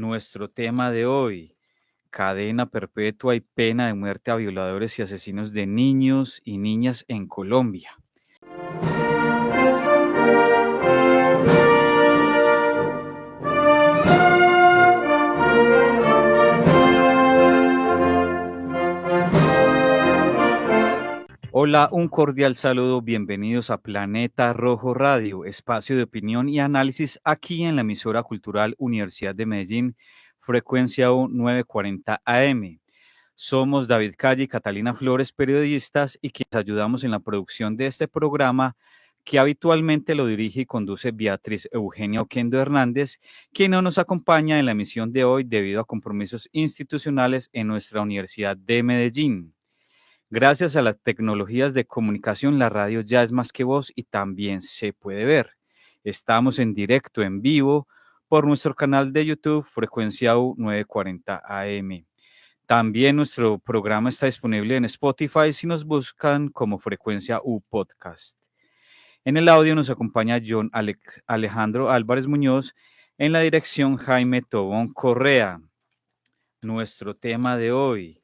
Nuestro tema de hoy, cadena perpetua y pena de muerte a violadores y asesinos de niños y niñas en Colombia. Hola, un cordial saludo, bienvenidos a Planeta Rojo Radio, espacio de opinión y análisis aquí en la emisora cultural Universidad de Medellín, frecuencia U 940 AM. Somos David Calle y Catalina Flores, periodistas, y quienes ayudamos en la producción de este programa, que habitualmente lo dirige y conduce Beatriz Eugenia Oquendo Hernández, quien no nos acompaña en la emisión de hoy debido a compromisos institucionales en nuestra Universidad de Medellín. Gracias a las tecnologías de comunicación, la radio ya es más que voz y también se puede ver. Estamos en directo, en vivo, por nuestro canal de YouTube, Frecuencia U 940 AM. También nuestro programa está disponible en Spotify si nos buscan como Frecuencia U Podcast. En el audio nos acompaña Alejandro Álvarez Muñoz, en la dirección Jaime Tobón Correa. Nuestro tema de hoy,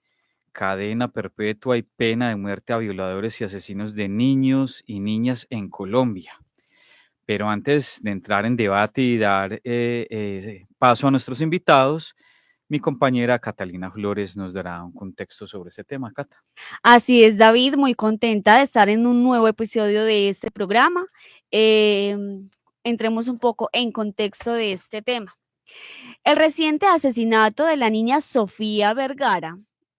cadena perpetua y pena de muerte a violadores y asesinos de niños y niñas en Colombia. Pero antes de entrar en debate y dar paso a nuestros invitados, mi compañera Catalina Flores nos dará un contexto sobre ese tema, Cata. Así es, David, muy contenta de estar en un nuevo episodio de este programa. Entremos un poco en contexto de este tema. El reciente asesinato de la niña Sofía Vergara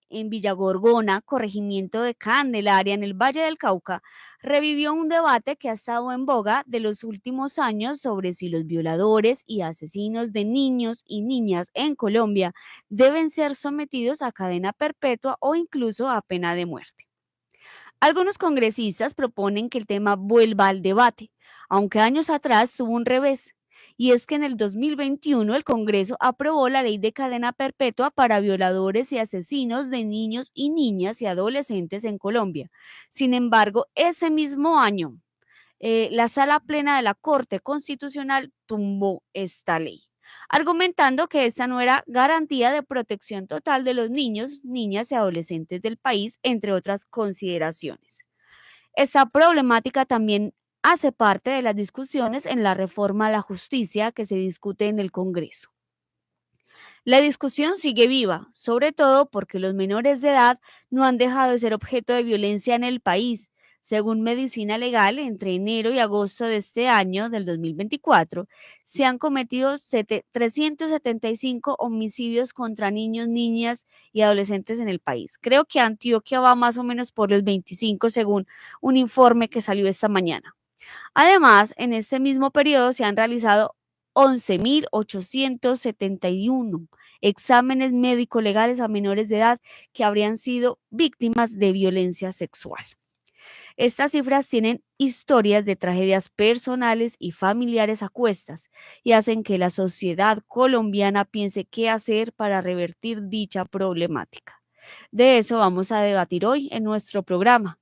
en Villagorgona, corregimiento de Candelaria, en el Valle del Cauca, revivió un debate que ha estado en boga de los últimos años sobre si los violadores y asesinos de niños y niñas en Colombia deben ser sometidos a cadena perpetua o incluso a pena de muerte. Algunos congresistas proponen que el tema vuelva al debate, aunque años atrás tuvo un revés. Y es que en el 2021 el Congreso aprobó la ley de cadena perpetua para violadores y asesinos de niños y niñas y adolescentes en Colombia. Sin embargo, ese mismo año, la Sala Plena de la Corte Constitucional tumbó esta ley, argumentando que esta no era garantía de protección total de los niños, niñas y adolescentes del país, entre otras consideraciones. Esta problemática también hace parte de las discusiones en la reforma a la justicia que se discute en el Congreso. La discusión sigue viva, sobre todo porque los menores de edad no han dejado de ser objeto de violencia en el país. Según Medicina Legal, entre enero y agosto de este año, del 2024, se han cometido 375 homicidios contra niños, niñas y adolescentes en el país. Creo que Antioquia va más o menos por los 25, según un informe que salió esta mañana. Además, en este mismo periodo se han realizado 11.871 exámenes médico-legales a menores de edad que habrían sido víctimas de violencia sexual. Estas cifras tienen historias de tragedias personales y familiares a cuestas y hacen que la sociedad colombiana piense qué hacer para revertir dicha problemática. De eso vamos a debatir hoy en nuestro programa.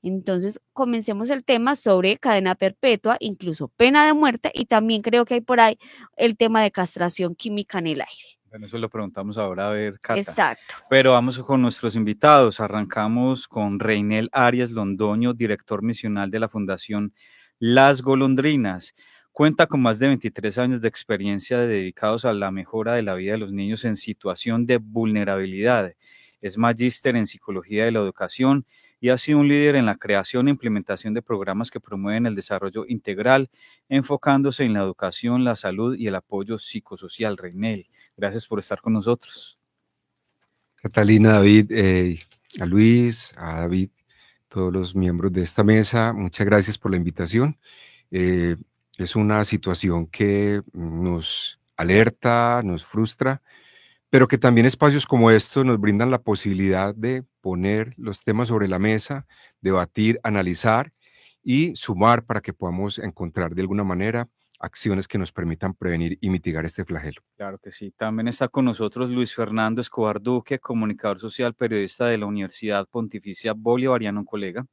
Entonces, comencemos el tema sobre cadena perpetua, incluso pena de muerte, y también creo que hay por ahí el tema de castración química en el aire. Bueno, eso lo preguntamos ahora a ver, Cata. Exacto. Pero vamos con nuestros invitados. Arrancamos con Reinel Arias Londoño, director misional de la Fundación Las Golondrinas. Cuenta con más de 23 años de experiencia dedicados a la mejora de la vida de los niños en situación de vulnerabilidad. Es magíster en psicología de la educación y ha sido un líder en la creación e implementación de programas que promueven el desarrollo integral, enfocándose en la educación, la salud y el apoyo psicosocial. Reinel, gracias por estar con nosotros. Catalina, David, a Luis, a David, todos los miembros de esta mesa, muchas gracias por la invitación. Es una situación que nos alerta, nos frustra, pero que también espacios como estos nos brindan la posibilidad de poner los temas sobre la mesa, debatir, analizar y sumar para que podamos encontrar de alguna manera acciones que nos permitan prevenir y mitigar este flagelo. Claro que sí. También está con nosotros Luis Fernando Escobar Duque, comunicador social, periodista de la Universidad Pontificia Bolivariana, un colega.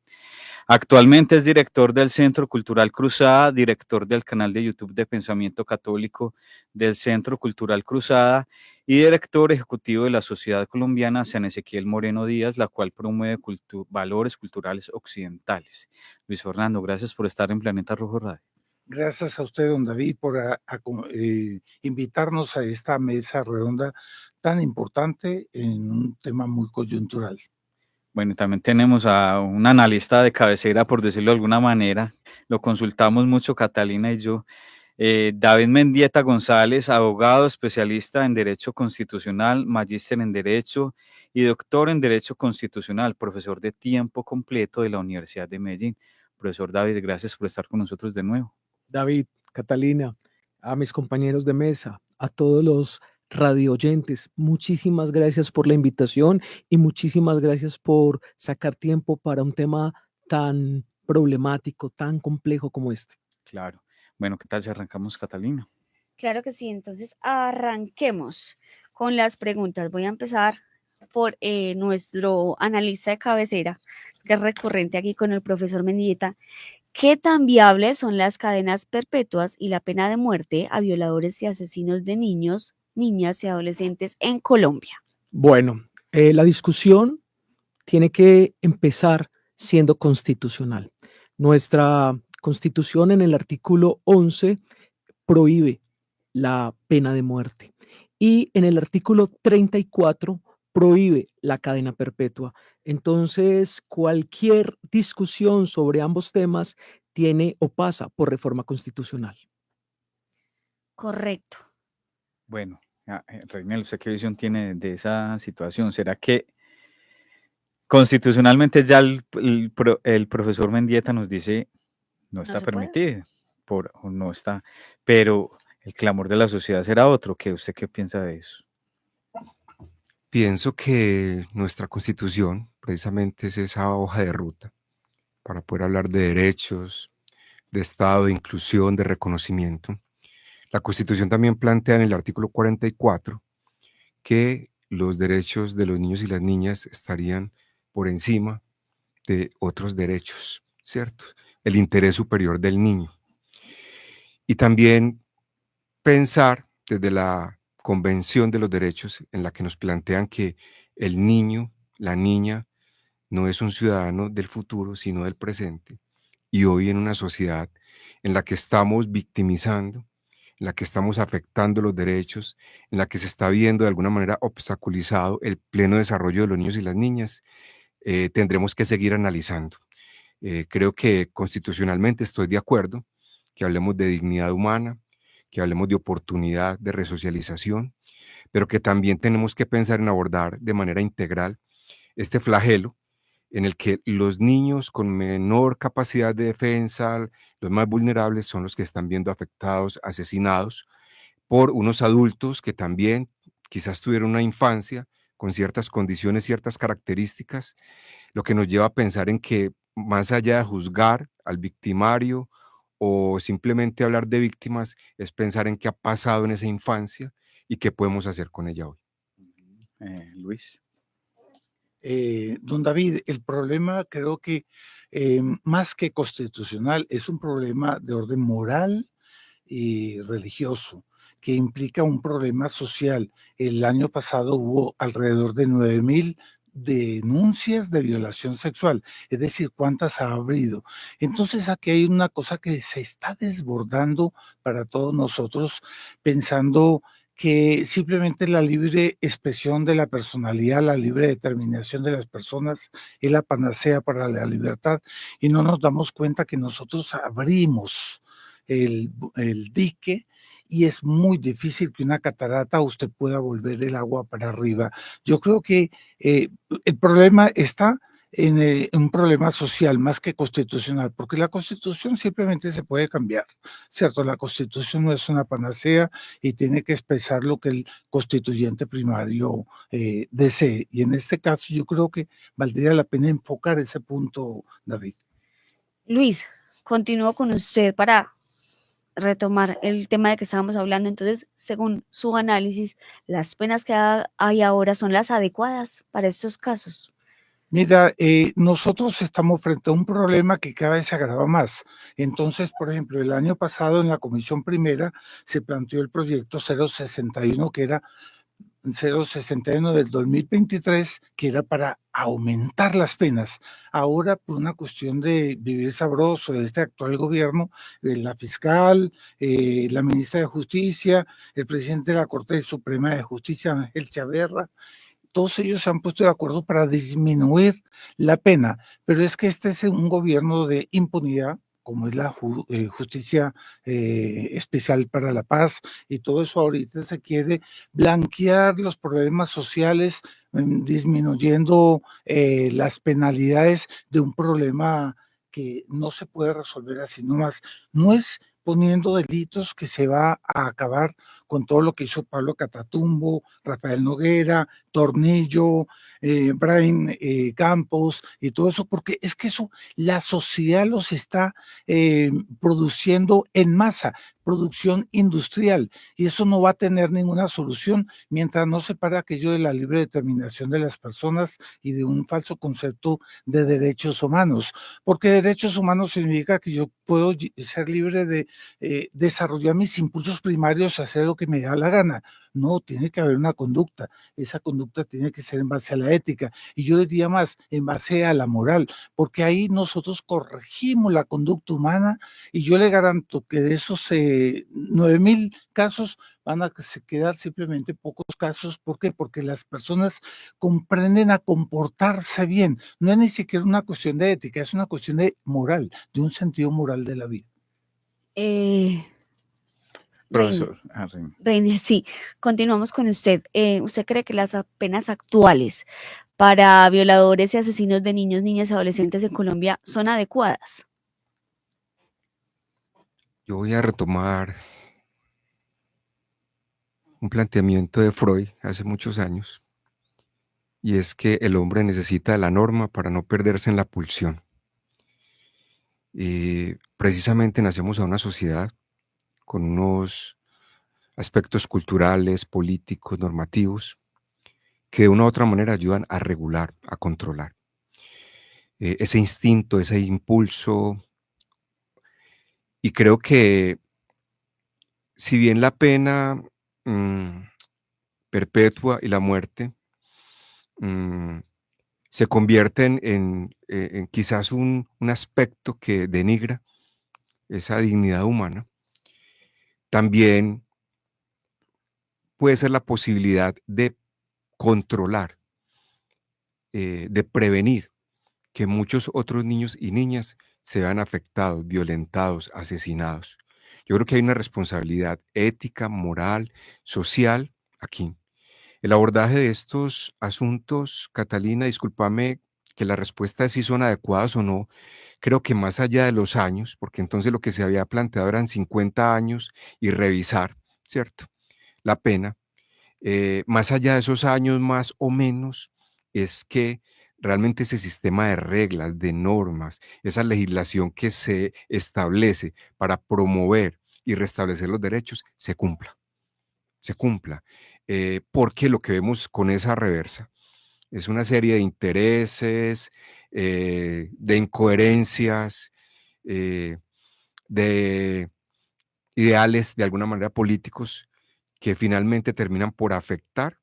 Actualmente es director del Centro Cultural Cruzada, director del canal de YouTube de Pensamiento Católico del Centro Cultural Cruzada y director ejecutivo de la Sociedad Colombiana San Ezequiel Moreno Díaz, la cual promueve valores culturales occidentales. Luis Fernando, gracias por estar en Planeta Rojo Radio. Gracias a usted, don David, por invitarnos a esta mesa redonda tan importante en un tema muy coyuntural. Bueno, también tenemos a un analista de cabecera, por decirlo de alguna manera. Lo consultamos mucho, Catalina y yo. David Mendieta González, abogado especialista en Derecho Constitucional, magíster en Derecho y doctor en Derecho Constitucional, profesor de tiempo completo de la Universidad de Medellín. Profesor David, gracias por estar con nosotros de nuevo. David, Catalina, a mis compañeros de mesa, a todos los radio oyentes, muchísimas gracias por la invitación y muchísimas gracias por sacar tiempo para un tema tan problemático, tan complejo como este. Claro. Bueno, ¿qué tal si arrancamos, Catalina? Claro que sí, entonces arranquemos con las preguntas. Voy a empezar por nuestro analista de cabecera, que es recurrente aquí con el profesor Mendieta. ¿Qué tan viables son las cadenas perpetuas y la pena de muerte a violadores y asesinos de niños, niñas y adolescentes en Colombia? Bueno, la discusión tiene que empezar siendo constitucional. Nuestra Constitución en el artículo 11 prohíbe la pena de muerte y en el artículo 34 prohíbe la cadena perpetua. Entonces, cualquier discusión sobre ambos temas tiene o pasa por reforma constitucional. Correcto. Bueno, Reinel, ¿usted qué visión tiene de esa situación? ¿Será que constitucionalmente ya el profesor Mendieta nos dice no está permitido, o no está, pero el clamor de la sociedad será otro? ¿Usted qué piensa de eso? Pienso que nuestra Constitución precisamente es esa hoja de ruta para poder hablar de derechos, de Estado, de inclusión, de reconocimiento. La Constitución también plantea en el artículo 44 que los derechos de los niños y las niñas estarían por encima de otros derechos, ¿cierto? El interés superior del niño. Y también pensar desde la Convención de los Derechos en la que nos plantean que el niño, la niña, no es un ciudadano del futuro, sino del presente. Y hoy en una sociedad en la que estamos victimizando, en la que estamos afectando los derechos, en la que se está viendo de alguna manera obstaculizado el pleno desarrollo de los niños y las niñas, tendremos que seguir analizando. Creo que constitucionalmente estoy de acuerdo que hablemos de dignidad humana, que hablemos de oportunidad, de resocialización, pero que también tenemos que pensar en abordar de manera integral este flagelo en el que los niños con menor capacidad de defensa, los más vulnerables, son los que están viendo afectados, asesinados por unos adultos que también quizás tuvieron una infancia con ciertas condiciones, ciertas características, lo que nos lleva a pensar en que más allá de juzgar al victimario o simplemente hablar de víctimas, es pensar en qué ha pasado en esa infancia y qué podemos hacer con ella hoy. Luis. Don David, el problema creo que más que constitucional es un problema de orden moral y religioso, que implica un problema social. El año pasado hubo alrededor de 9,000 denuncias de violación sexual, es decir, ¿cuántas ha habido? Entonces aquí hay una cosa que se está desbordando para todos nosotros, pensando que simplemente la libre expresión de la personalidad, la libre determinación de las personas es la panacea para la libertad, y no nos damos cuenta que nosotros abrimos el dique y es muy difícil que una catarata usted pueda volver el agua para arriba. Yo creo que el problema está en un problema social más que constitucional, porque la Constitución simplemente se puede cambiar, ¿cierto? La Constitución no es una panacea y tiene que expresar lo que el constituyente primario desee. Y en este caso yo creo que valdría la pena enfocar ese punto, David. Luis, continúo con usted para retomar el tema de que estábamos hablando. Entonces, según su análisis, ¿las penas que hay ahora son las adecuadas para estos casos? Mira, nosotros estamos frente a un problema que cada vez se agrava más. Entonces, por ejemplo, el año pasado en la Comisión Primera se planteó el proyecto 061, que era 061 del 2023, que era para aumentar las penas. Ahora, por una cuestión de vivir sabroso de este actual gobierno, la fiscal, la ministra de Justicia, el presidente de la Corte Suprema de Justicia, Ángel Chaverra, todos ellos se han puesto de acuerdo para disminuir la pena, pero es que este es un gobierno de impunidad, como es la justicia especial para la paz, y todo eso ahorita se quiere blanquear los problemas sociales, disminuyendo las penalidades de un problema que no se puede resolver así nomás. No es poniendo delitos que se va a acabar con todo lo que hizo Pablo Catatumbo, Rafael Noguera, Tornillo, Brian Campos y todo eso, porque es que eso la sociedad los está produciendo en masa, producción industrial, y eso no va a tener ninguna solución mientras no se para aquello de la libre determinación de las personas y de un falso concepto de derechos humanos, porque derechos humanos significa que yo puedo ser libre de desarrollar mis impulsos primarios, hacer lo que me da la gana. No, tiene que haber una conducta. Esa conducta tiene que ser en base a la ética. Y yo diría más, en base a la moral, porque ahí nosotros corregimos la conducta humana y yo le garanto que de esos 9,000 casos van a quedar simplemente pocos casos. ¿Por qué? Porque las personas comprenden a comportarse bien. No es ni siquiera una cuestión de ética, es una cuestión de moral, de un sentido moral de la vida. Profesor. Reiner, sí, continuamos con usted. ¿Usted cree que las penas actuales para violadores y asesinos de niños, niñas y adolescentes en Colombia son adecuadas? Yo voy a retomar un planteamiento de Freud hace muchos años, y es que el hombre necesita de la norma para no perderse en la pulsión. Y precisamente nacemos a una sociedad con unos aspectos culturales, políticos, normativos, que de una u otra manera ayudan a regular, a controlar ese instinto, ese impulso. Y creo que si bien la pena perpetua y la muerte se convierten en quizás un aspecto que denigra esa dignidad humana, también puede ser la posibilidad de controlar, de prevenir que muchos otros niños y niñas se vean afectados, violentados, asesinados. Yo creo que hay una responsabilidad ética, moral, social aquí. El abordaje de estos asuntos, Catalina, discúlpame que la respuesta es si son adecuadas o no, creo que más allá de los años, porque entonces lo que se había planteado eran 50 años y revisar, ¿cierto?, la pena. Más allá de esos años más o menos, es que realmente ese sistema de reglas, de normas, esa legislación que se establece para promover y restablecer los derechos, se cumpla. Porque lo que vemos con esa reversa es una serie de intereses, de incoherencias, de ideales de alguna manera políticos que finalmente terminan por afectar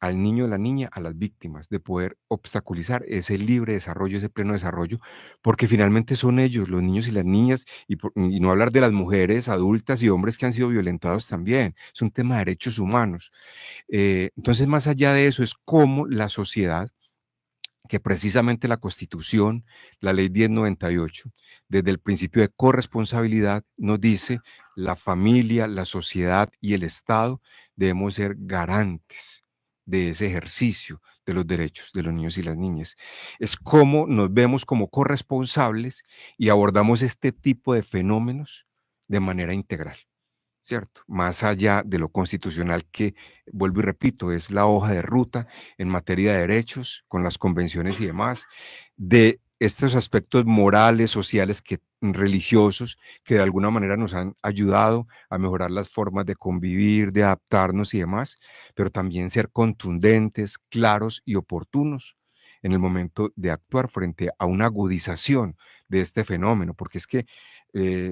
al niño o la niña, a las víctimas, de poder obstaculizar ese libre desarrollo, ese pleno desarrollo, porque finalmente son ellos, los niños y las niñas, y no hablar de las mujeres adultas y hombres que han sido violentados también, es un tema de derechos humanos. Entonces, más allá de eso, es cómo la sociedad, que precisamente la Constitución, la Ley 1098, desde el principio de corresponsabilidad, nos dice la familia, la sociedad y el Estado debemos ser garantes de ese ejercicio de los derechos de los niños y las niñas. Es como nos vemos como corresponsables y abordamos este tipo de fenómenos de manera integral, ¿cierto? Más allá de lo constitucional que, vuelvo y repito, es la hoja de ruta en materia de derechos, con las convenciones y demás, de estos aspectos morales, sociales, religiosos, que de alguna manera nos han ayudado a mejorar las formas de convivir, de adaptarnos y demás, pero también ser contundentes, claros y oportunos en el momento de actuar frente a una agudización de este fenómeno, porque es que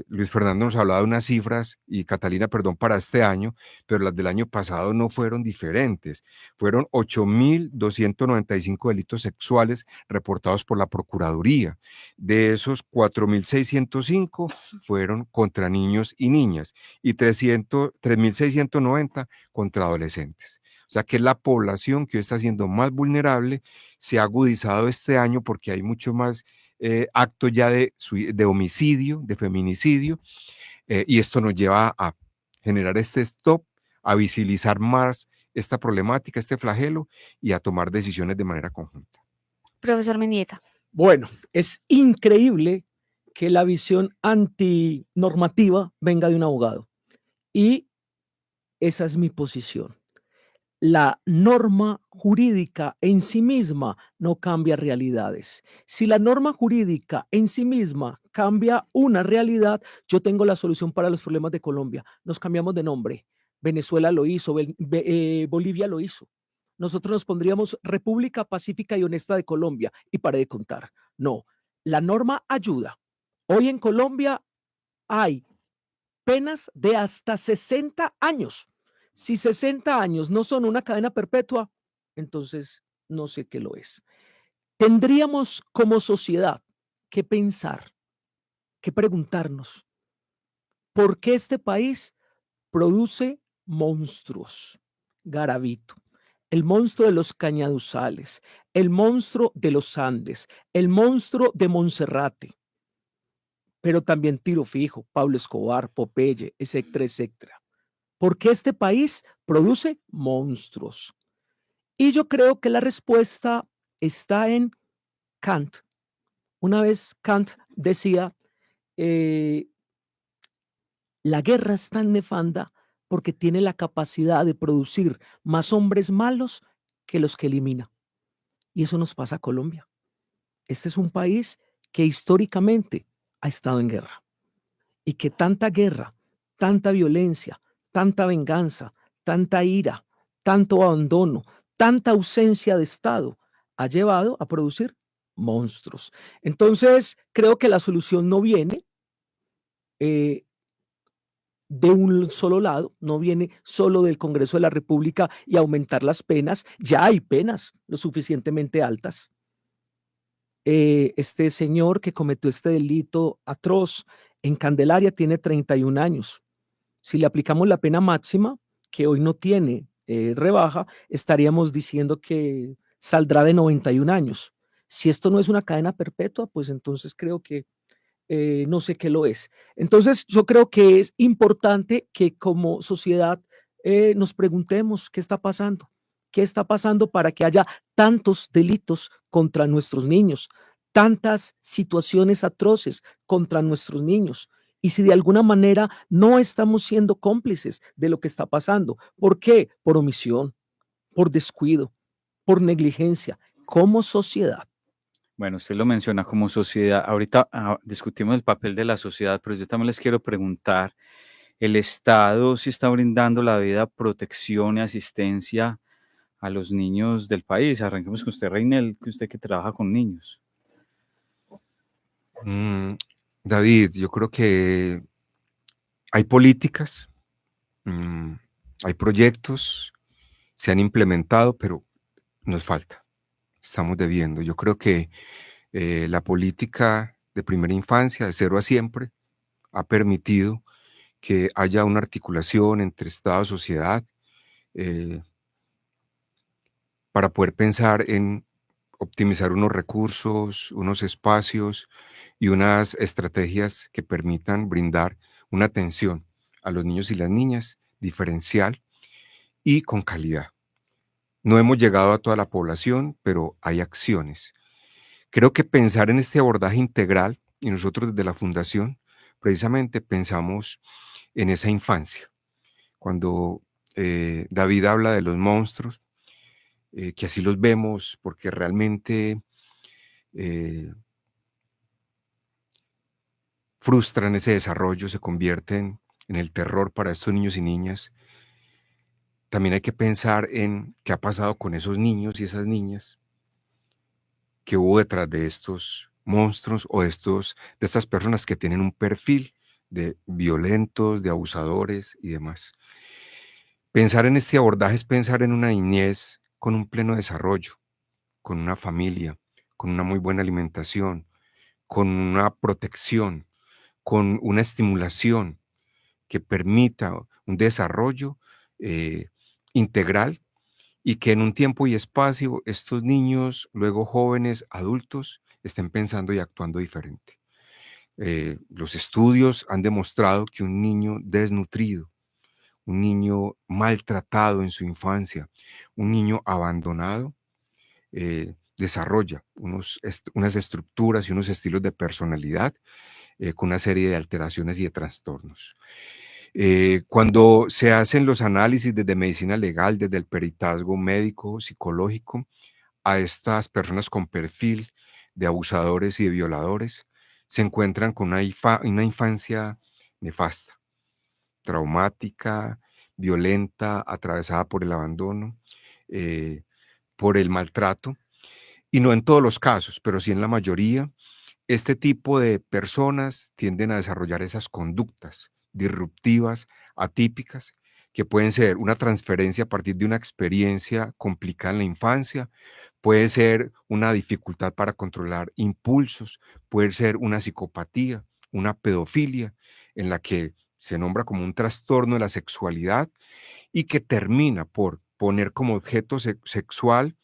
Luis Fernando nos hablaba de unas cifras, y Catalina, perdón, para este año, pero las del año pasado no fueron diferentes. Fueron 8.295 delitos sexuales reportados por la Procuraduría. De esos, 4.605 fueron contra niños y niñas y 3.690 contra adolescentes. O sea que la población que hoy está siendo más vulnerable se ha agudizado este año porque hay mucho más actos ya de homicidio, de feminicidio, y esto nos lleva a generar este stop, a visibilizar más esta problemática, este flagelo, y a tomar decisiones de manera conjunta. Profesor Mendieta. Bueno, es increíble que la visión antinormativa venga de un abogado. Y esa es mi posición. La norma jurídica en sí misma no cambia realidades. Si la norma jurídica en sí misma cambia una realidad, yo tengo la solución para los problemas de Colombia. Nos cambiamos de nombre. Venezuela lo hizo, Bolivia lo hizo. Nosotros nos pondríamos República Pacífica y Honesta de Colombia y paré de contar. No, la norma ayuda. Hoy en Colombia hay penas de hasta 60 años. Si 60 años no son una cadena perpetua, entonces no sé qué lo es. Tendríamos como sociedad que pensar, que preguntarnos, ¿por qué este país produce monstruos? Garavito, el monstruo de los Cañaduzales, el monstruo de los Andes, el monstruo de Monserrate, pero también Tiro Fijo, Pablo Escobar, Popeye, etcétera, etcétera. Porque este país produce monstruos. Y yo creo que la respuesta está en Kant. Una vez Kant decía, la guerra es tan nefanda porque tiene la capacidad de producir más hombres malos que los que elimina. Y eso nos pasa a Colombia. Este es un país que históricamente ha estado en guerra. Y que tanta guerra, tanta violencia, tanta venganza, tanta ira, tanto abandono, tanta ausencia de Estado ha llevado a producir monstruos. Entonces, creo que la solución no viene de un solo lado, no viene solo del Congreso de la República y aumentar las penas. Ya hay penas lo suficientemente altas. Este señor que cometió este delito atroz en Candelaria tiene 31 años. Si le aplicamos la pena máxima, que hoy no tiene rebaja, estaríamos diciendo que saldrá de 91 años. Si esto no es una cadena perpetua, pues entonces creo que no sé qué lo es. Entonces yo creo que es importante que como sociedad nos preguntemos qué está pasando. ¿Qué está pasando para que haya tantos delitos contra nuestros niños, tantas situaciones atroces contra nuestros niños? Y si de alguna manera no estamos siendo cómplices de lo que está pasando. ¿Por qué? Por omisión, por descuido, por negligencia, como sociedad. Bueno, usted lo menciona como sociedad. Ahorita discutimos el papel de la sociedad, pero yo también les quiero preguntar, ¿el Estado sí está brindando la debida protección y asistencia a los niños del país? Arranquemos con usted, Reinel, que usted que trabaja con niños. David, yo creo que hay políticas, hay proyectos, se han implementado, pero nos falta. Estamos debiendo. Yo creo que la política de primera infancia, de 0 a siempre, ha permitido que haya una articulación entre Estado y sociedad para poder pensar en optimizar unos recursos, unos espacios y unas estrategias que permitan brindar una atención a los niños y las niñas diferencial y con calidad. No hemos llegado a toda la población, pero hay acciones. Creo que pensar en este abordaje integral, y nosotros desde la Fundación precisamente pensamos en esa infancia. Cuando David habla de los monstruos, que así los vemos porque realmente frustran ese desarrollo, se convierten en el terror para estos niños y niñas. También hay que pensar en qué ha pasado con esos niños y esas niñas que hubo detrás de estos monstruos o de estas personas que tienen un perfil de violentos, de abusadores y demás. Pensar en este abordaje es pensar en una niñez con un pleno desarrollo, con una familia, con una muy buena alimentación, con una protección, con una estimulación que permita un desarrollo integral y que en un tiempo y espacio estos niños, luego jóvenes, adultos, estén pensando y actuando diferente. Los estudios han demostrado que un niño desnutrido, un niño maltratado en su infancia, un niño abandonado, desarrolla unas estructuras y unos estilos de personalidad con una serie de alteraciones y de trastornos. Cuando se hacen los análisis desde medicina legal, desde el peritazgo médico, psicológico, a estas personas con perfil de abusadores y de violadores, se encuentran con una infancia nefasta, traumática, violenta, atravesada por el abandono, por el maltrato, y no en todos los casos, pero sí en la mayoría. Este tipo de personas tienden a desarrollar esas conductas disruptivas, atípicas, que pueden ser una transferencia a partir de una experiencia complicada en la infancia, puede ser una dificultad para controlar impulsos, puede ser una psicopatía, una pedofilia, en la que se nombra como un trastorno de la sexualidad y que termina por poner como objeto sexual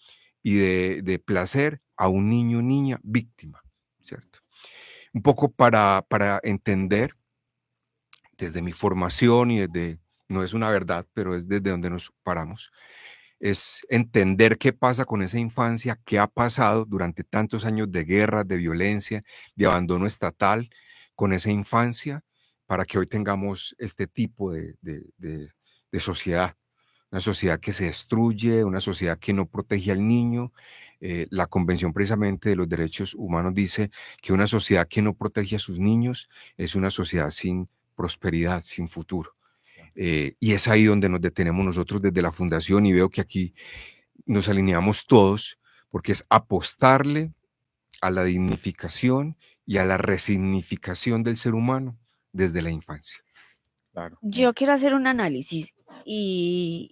y de placer a un niño o niña víctima, ¿cierto? Un poco para entender desde mi formación y desde, no es una verdad, pero es desde donde nos paramos, es entender qué pasa con esa infancia, qué ha pasado durante tantos años de guerra, de violencia, de abandono estatal con esa infancia, para que hoy tengamos este tipo de sociedad. Una sociedad que se destruye, una sociedad que no protege al niño. La Convención precisamente de los Derechos Humanos dice que una sociedad que no protege a sus niños es una sociedad sin prosperidad, sin futuro. Y es ahí donde nos detenemos nosotros desde la Fundación y veo que aquí nos alineamos todos, porque es apostarle a la dignificación y a la resignificación del ser humano desde la infancia. Claro. Yo quiero hacer un análisis y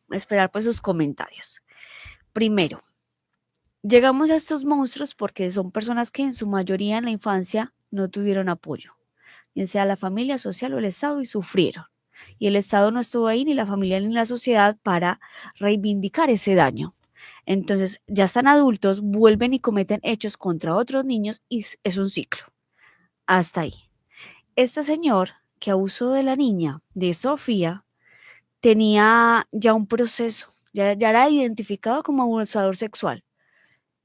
esperar pues sus comentarios. Primero, llegamos a estos monstruos porque son personas que en su mayoría en la infancia no tuvieron apoyo, bien sea la familia, social o el Estado, y sufrieron. Y el Estado no estuvo ahí, ni la familia ni la sociedad, para reivindicar ese daño. Entonces ya están adultos, vuelven y cometen hechos contra otros niños y es un ciclo. Hasta ahí. Este señor que abusó de la niña, de Sofía, tenía ya un proceso, ya era identificado como abusador sexual.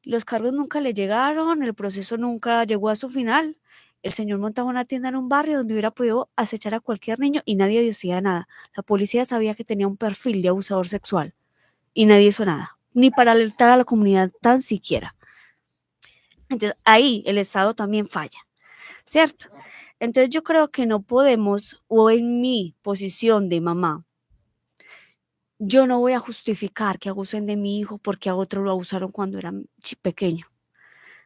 Los cargos nunca le llegaron, el proceso nunca llegó a su final. El señor montaba una tienda en un barrio donde hubiera podido acechar a cualquier niño y nadie decía nada. La policía sabía que tenía un perfil de abusador sexual y nadie hizo nada, ni para alertar a la comunidad tan siquiera. Entonces ahí el Estado también falla, ¿cierto? Entonces yo creo que no podemos, o en mi posición de mamá, yo no voy a justificar que abusen de mi hijo porque a otro lo abusaron cuando era pequeño,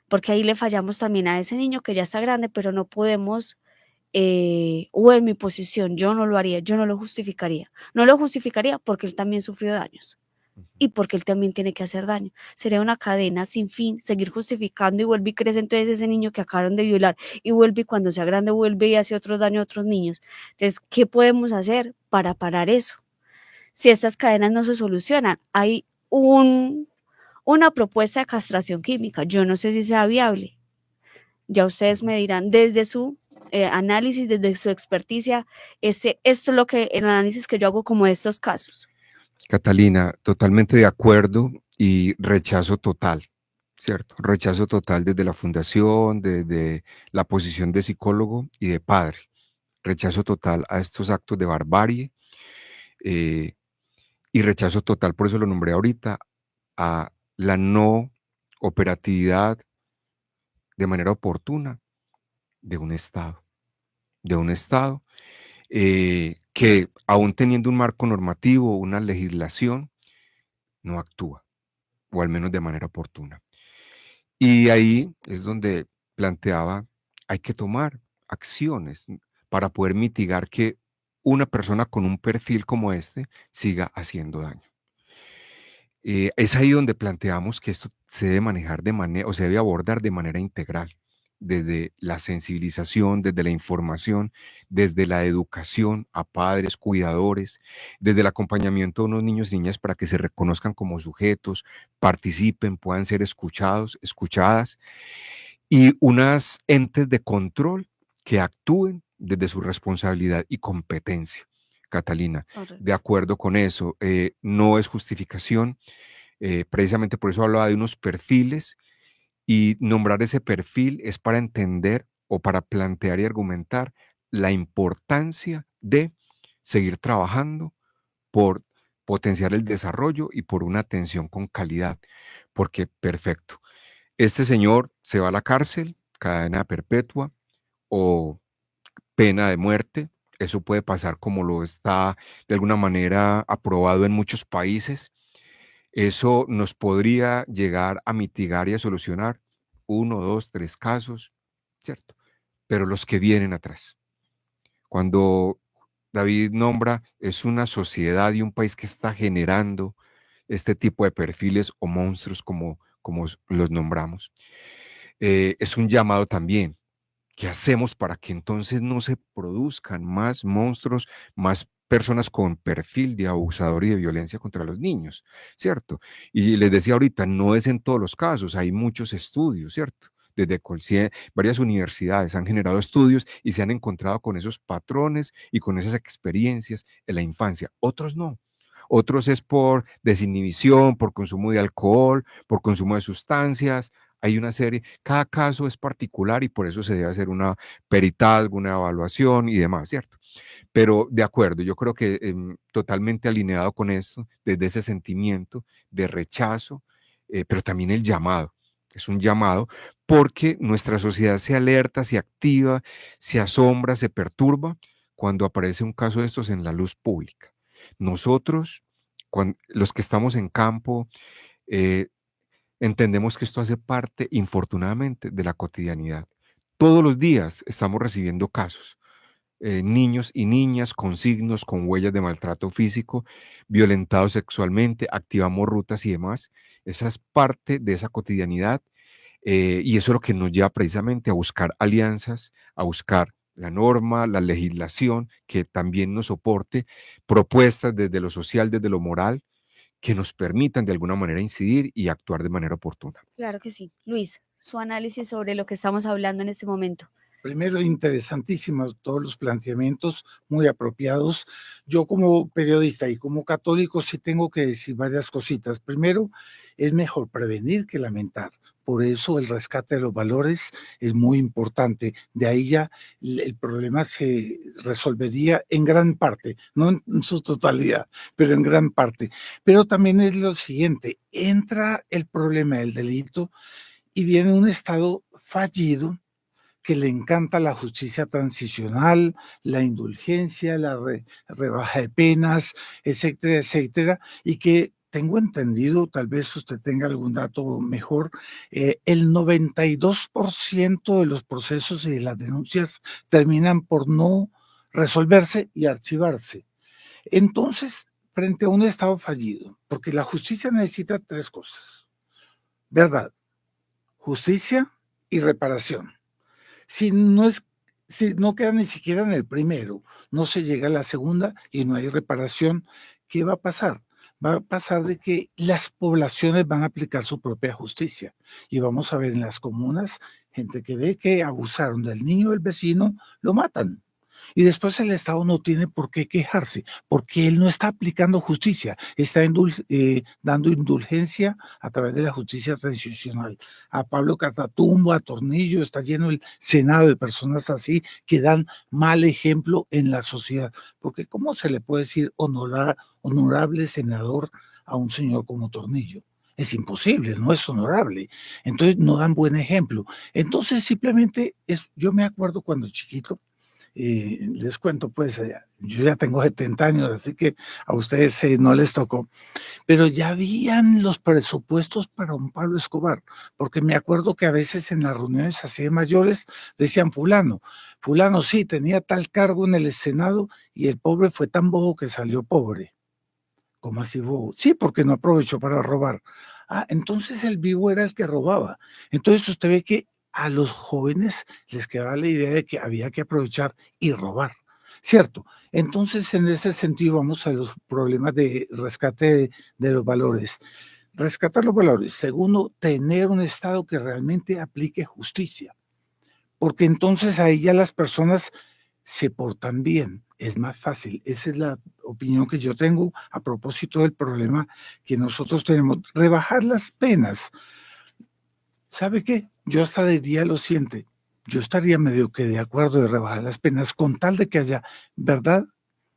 porque ahí le fallamos también a ese niño que ya está grande, pero no podemos, o en mi posición, yo no lo haría, yo no lo justificaría. No lo justificaría porque él también sufrió daños y porque él también tiene que hacer daño. Sería una cadena sin fin, seguir justificando y vuelve y crece entonces ese niño que acabaron de violar y vuelve y cuando sea grande vuelve y hace otro daño a otros niños. Entonces, ¿qué podemos hacer para parar eso? Si estas cadenas no se solucionan, hay una propuesta de castración química. Yo no sé si sea viable. Ya ustedes me dirán desde su análisis, desde su experticia, esto es lo que el análisis que yo hago como de estos casos. Catalina, totalmente de acuerdo y rechazo total, ¿cierto? Rechazo total desde la fundación, desde la posición de psicólogo y de padre. Rechazo total a estos actos de barbarie y rechazo total, por eso lo nombré ahorita, a la no operatividad de manera oportuna de un Estado, que aún teniendo un marco normativo, una legislación, no actúa, o al menos de manera oportuna. Y ahí es donde planteaba, hay que tomar acciones para poder mitigar que una persona con un perfil como este siga haciendo daño. Es ahí donde planteamos que esto se debe manejar de manera, o se debe abordar de manera integral, desde la sensibilización, desde la información, desde la educación a padres, cuidadores, desde el acompañamiento de unos niños y niñas para que se reconozcan como sujetos, participen, puedan ser escuchados, escuchadas, y unas entes de control que actúen desde su responsabilidad y competencia. Catalina, Correcto. de acuerdo con eso, no es justificación, precisamente por eso hablaba de unos perfiles, y nombrar ese perfil es para entender o para plantear y argumentar la importancia de seguir trabajando por potenciar el desarrollo y por una atención con calidad, porque perfecto. Este señor se va a la cárcel, cadena perpetua o pena de muerte. Eso puede pasar como lo está de alguna manera aprobado en muchos países. Eso nos podría llegar a mitigar y a solucionar 1, 2, 3 casos, ¿cierto? Pero los que vienen atrás. Cuando David nombra, es una sociedad y un país que está generando este tipo de perfiles o monstruos como los nombramos. Es un llamado también. ¿Qué hacemos para que entonces no se produzcan más monstruos, más personas con perfil de abusador y de violencia contra los niños? ¿Cierto? Y les decía ahorita, no es en todos los casos, hay muchos estudios, ¿cierto? Desde varias universidades han generado estudios y se han encontrado con esos patrones y con esas experiencias en la infancia. Otros no. Otros es por desinhibición, por consumo de alcohol, por consumo de sustancias. Hay una serie, cada caso es particular y por eso se debe hacer una peritazgo, una evaluación y demás, ¿cierto? Pero de acuerdo, yo creo que totalmente alineado con esto, desde ese sentimiento de rechazo, pero también el llamado. Es un llamado porque nuestra sociedad se alerta, se activa, se asombra, se perturba cuando aparece un caso de estos en la luz pública. Nosotros, los que estamos en campo, eh, entendemos que esto hace parte, infortunadamente, de la cotidianidad. Todos los días estamos recibiendo casos, niños y niñas con signos, con huellas de maltrato físico, violentados sexualmente, activamos rutas y demás. Esa es parte de esa cotidianidad, y eso es lo que nos lleva precisamente a buscar alianzas, a buscar la norma, la legislación que también nos soporte, propuestas desde lo social, desde lo moral, que nos permitan de alguna manera incidir y actuar de manera oportuna. Claro que sí. Luis, su análisis sobre lo que estamos hablando en este momento. Primero, interesantísimos todos los planteamientos, muy apropiados. Yo como periodista y como católico sí tengo que decir varias cositas. Primero, es mejor prevenir que lamentar. Por eso el rescate de los valores es muy importante. De ahí ya el problema se resolvería en gran parte, no en su totalidad, pero en gran parte. Pero también es lo siguiente, entra el problema del delito y viene un Estado fallido que le encanta la justicia transicional, la indulgencia, la rebaja de penas, etcétera, etcétera, y que tengo entendido, tal vez usted tenga algún dato mejor, el 92% de los procesos y de las denuncias terminan por no resolverse y archivarse. Entonces, frente a un Estado fallido, porque la justicia necesita tres cosas: verdad, justicia y reparación. Si no queda ni siquiera en el primero, no se llega a la segunda y no hay reparación, ¿qué va a pasar? Va a pasar de que las poblaciones van a aplicar su propia justicia y vamos a ver en las comunas gente que ve que abusaron del niño del vecino, lo matan. Y después el Estado no tiene por qué quejarse, porque él no está aplicando justicia, está dando indulgencia a través de la justicia transicional. A Pablo Catatumbo, a Tornillo, está lleno el Senado de personas así que dan mal ejemplo en la sociedad. Porque ¿cómo se le puede decir honorable senador a un señor como Tornillo? Es imposible, no es honorable. Entonces no dan buen ejemplo. Entonces simplemente yo me acuerdo cuando chiquito, Les cuento, pues, yo ya tengo 70 años, así que a ustedes no les tocó, pero ya habían los presupuestos para un Pablo Escobar, porque me acuerdo que a veces en las reuniones así de mayores decían fulano sí, tenía tal cargo en el Senado y el pobre fue tan bobo que salió pobre. ¿Cómo así bobo? Sí, porque no aprovechó para robar. Ah, entonces el vivo era el que robaba. Entonces usted ve que a los jóvenes les quedaba la idea de que había que aprovechar y robar, ¿cierto? Entonces, en ese sentido, vamos a los problemas de rescate de los valores. Rescatar los valores. Segundo, tener un Estado que realmente aplique justicia, porque entonces ahí ya las personas se portan bien, es más fácil. Esa es la opinión que yo tengo a propósito del problema que nosotros tenemos. Rebajar las penas. ¿Sabe qué? Yo hasta diría lo siguiente, yo estaría medio que de acuerdo de rebajar las penas con tal de que haya verdad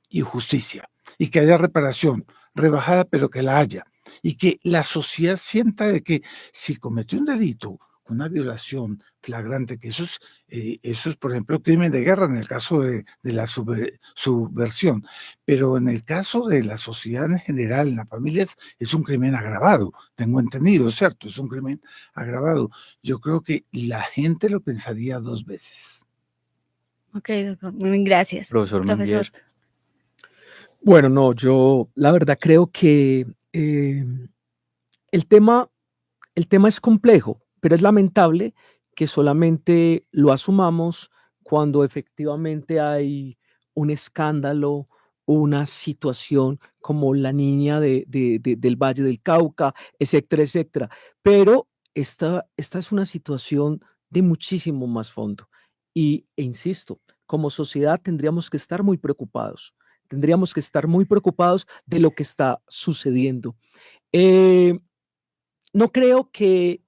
y justicia y que haya reparación rebajada, pero que la haya y que la sociedad sienta de que si cometió un delito, una violación flagrante, que eso es, por ejemplo, crimen de guerra en el caso de la subversión, pero en el caso de la sociedad en general, en las familias, es un crimen agravado, tengo entendido, ¿cierto? Es un crimen agravado. Yo creo que la gente lo pensaría 2 veces. Ok, doctor, muy gracias. Profesor Profesor. Menguet. Bueno, no, yo la verdad creo que el tema es complejo, pero es lamentable que solamente lo asumamos cuando efectivamente hay un escándalo, una situación como la niña del Valle del Cauca, etcétera, etcétera. Pero esta es una situación de muchísimo más fondo. E insisto, como sociedad tendríamos que estar muy preocupados. Tendríamos que estar muy preocupados de lo que está sucediendo. Eh, no creo que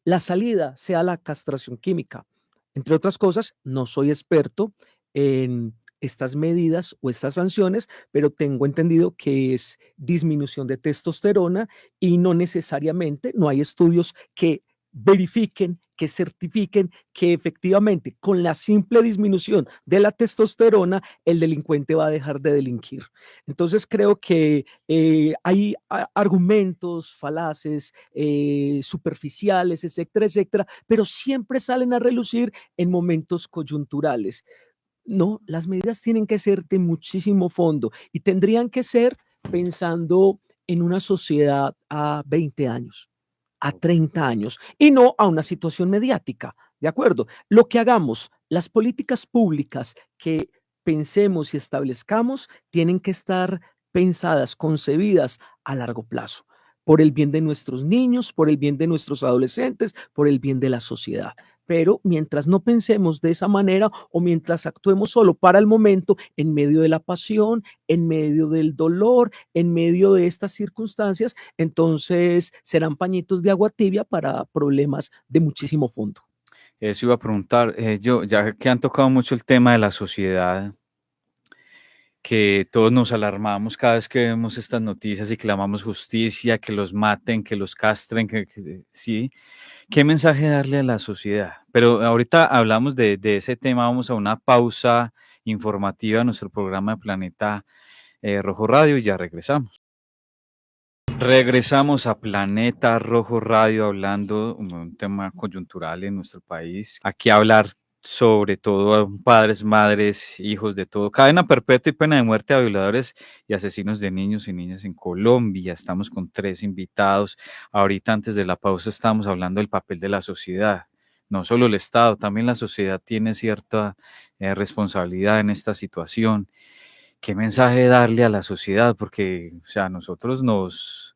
la salida sea la castración química. Entre otras cosas, no soy experto en estas medidas o estas sanciones, pero tengo entendido que es disminución de testosterona y no necesariamente, no hay estudios que verifiquen, que certifiquen que efectivamente con la simple disminución de la testosterona el delincuente va a dejar de delinquir. Entonces creo que hay argumentos falaces, superficiales, etcétera, etcétera, pero siempre salen a relucir en momentos coyunturales. No, las medidas tienen que ser de muchísimo fondo y tendrían que ser pensando en una sociedad a 20 años, a 30 años y no a una situación mediática, ¿de acuerdo? Lo que hagamos, las políticas públicas que pensemos y establezcamos tienen que estar pensadas, concebidas a largo plazo, por el bien de nuestros niños, por el bien de nuestros adolescentes, por el bien de la sociedad. Pero mientras no pensemos de esa manera o mientras actuemos solo para el momento, en medio de la pasión, en medio del dolor, en medio de estas circunstancias, entonces serán pañitos de agua tibia para problemas de muchísimo fondo. Eso iba a preguntar, ya que han tocado mucho el tema de la sociedad, que todos nos alarmamos cada vez que vemos estas noticias y clamamos justicia, que los maten, que los castren, sí. ¿Qué mensaje darle a la sociedad? Pero ahorita hablamos de ese tema, vamos a una pausa informativa en nuestro programa de Planeta Rojo Radio y ya regresamos. Regresamos a Planeta Rojo Radio hablando de un tema coyuntural en nuestro país. Aquí hablar sobre todo a padres, madres, hijos, de todo. Cadena perpetua y pena de muerte a violadores y asesinos de niños y niñas en Colombia. Estamos con 3 invitados. Ahorita antes de la pausa estábamos hablando del papel de la sociedad. No solo el Estado, también la sociedad tiene cierta responsabilidad en esta situación. ¿Qué mensaje darle a la sociedad? Porque, o sea, nosotros nos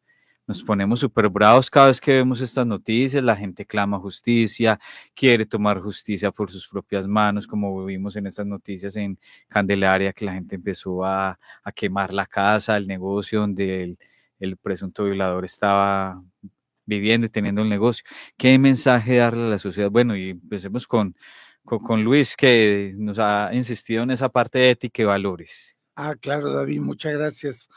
ponemos súper bravos cada vez que vemos estas noticias, la gente clama justicia, quiere tomar justicia por sus propias manos, como vimos en estas noticias en Candelaria, que la gente empezó a quemar la casa, el negocio donde el presunto violador estaba viviendo y teniendo el negocio. ¿Qué mensaje darle a la sociedad? Bueno, y empecemos con Luis, que nos ha insistido en esa parte de ética y valores. Ah, claro, David, muchas gracias.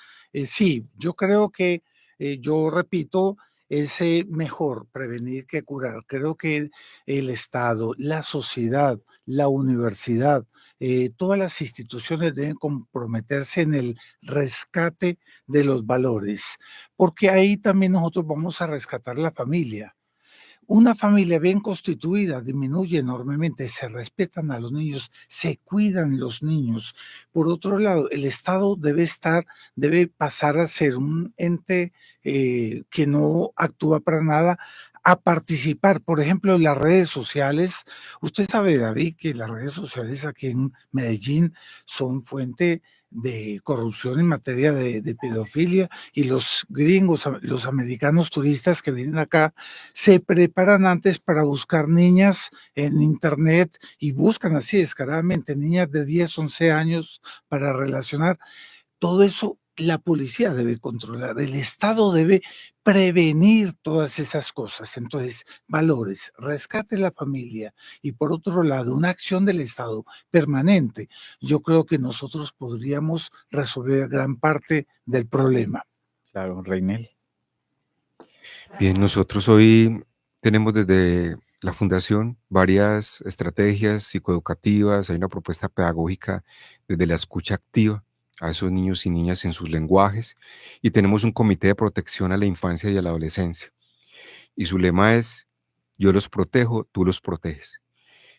Sí, yo creo que, yo repito, es mejor prevenir que curar. Creo que el Estado, la sociedad, la universidad, todas las instituciones deben comprometerse en el rescate de los valores, porque ahí también nosotros vamos a rescatar la familia. Una familia bien constituida disminuye enormemente, se respetan a los niños, se cuidan los niños. Por otro lado, el Estado debe pasar a ser un ente que no actúa para nada, a participar, por ejemplo, en las redes sociales. Usted sabe, David, que las redes sociales aquí en Medellín son fuente de corrupción en materia de pedofilia, y los gringos, los americanos turistas que vienen acá, se preparan antes para buscar niñas en internet y buscan así descaradamente niñas de 10, 11 años para relacionar. Todo eso la policía debe controlar, el Estado debe prevenir todas esas cosas. Entonces, valores, rescate la familia y por otro lado, una acción del Estado permanente. Yo creo que nosotros podríamos resolver gran parte del problema. Claro, Reinel. Bien, nosotros hoy tenemos desde la Fundación varias estrategias psicoeducativas, hay una propuesta pedagógica desde la escucha activa a esos niños y niñas en sus lenguajes, y tenemos un comité de protección a la infancia y a la adolescencia. Y su lema es: yo los protejo, tú los proteges.